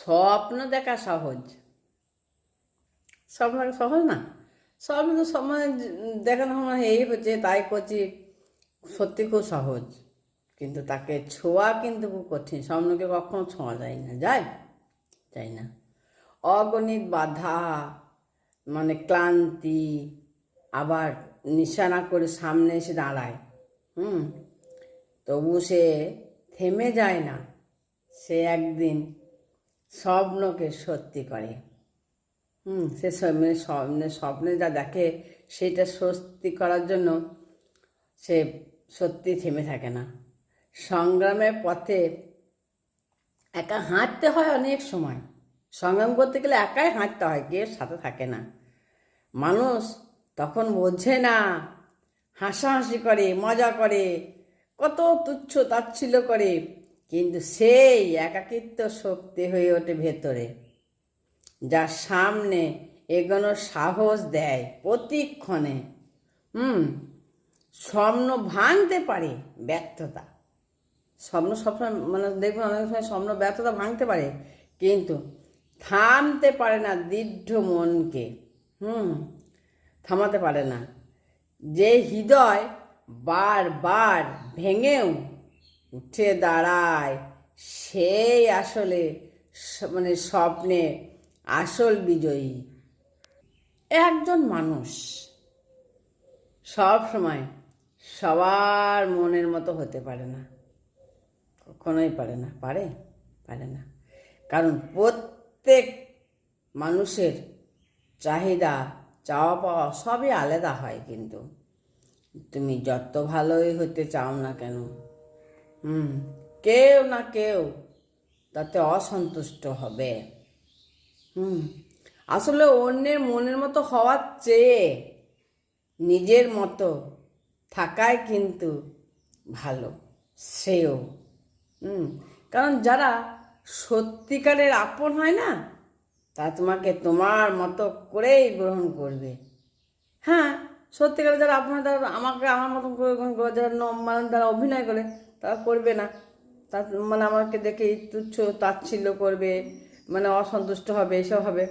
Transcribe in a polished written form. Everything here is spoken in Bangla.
স্বপ্ন দেখা সহজ, স্বপ্ন দেখা সহজ না। স্বপ্ন তো সময় দেখানো হয় এই হচ্ছে তাই করছি, সত্যি খুব সহজ, কিন্তু তাকে ছোঁয়া কিন্তু খুব কঠিন। স্বপ্নকে কখনো ছোঁয়া যায় না, যায় না। অগণিত বাধা, ক্লান্তি, আবার নিশানা করে সামনে এসে দাঁড়ায়। তবু সে থেমে যায় না, সে একদিন স্বপ্নকে সত্যি করে। সে স্বপ্নে যা দেখে সেটা সত্যি করার জন্য সে সত্যি থেমে থাকে না। সংগ্রামের পথে একা হাঁটতে হয় অনেক সময়। সংগ্রাম করতে গেলে একাই হাঁটতে হয়, কেউ সাথে থাকে না। মানুষ তখন বোঝে না, হাসাহাসি করে, মজা করে, কত তুচ্ছ তাচ্ছিল্য করে, কিন্তু সেই একাকিত্ব শক্তি হয়ে ওঠে ভেতরে, যার সামনে এগোনোর সাহস দেয় প্রতিক্ষণে। স্বপ্ন ভাঙতে পারে ব্যর্থতা, স্বপ্ন সবসময় দেখুন অনেক সময় স্বপ্ন ব্যর্থতা ভাঙতে পারে, কিন্তু থামতে পারে না দৃঢ় মনকে। থামাতে পারে না। যে হৃদয় বারবার ভেঙেও উঠে দাঁড়ায়, সেই আসলে স্বপ্নে আসল বিজয়ী। একজন মানুষ সব সময় সবার মনের মতো হতে পারে না, কখনোই পারে না। পারে না, কারণ প্রত্যেক মানুষের চাহিদা, চাওয়া পাওয়া সবই আলাদা হয়। কিন্তু তুমি যত ভালোই হতে চাও না কেন, কেউ না কেউ তাতে অসন্তুষ্ট হবে। আসলে অন্যের মনের মতো হওয়ার চেয়ে নিজের মতো থাকাই কিন্তু ভালো, শ্রেয়। কারণ যারা সত্যিকারের আপন হয় না, তা তোমাকে তোমার মতো করেই গ্রহণ করবে। হ্যাঁ, সত্যিকারে যারা আপন হয় তারা আমাকে আমার মতো করে গ্রহণ করবে। যারা তারা অভিনয় করে তারা করবে না, তা আমাকে দেখে তুচ্ছ তাচ্ছিল্য করবে, অসন্তুষ্ট হবে, এসব হবে।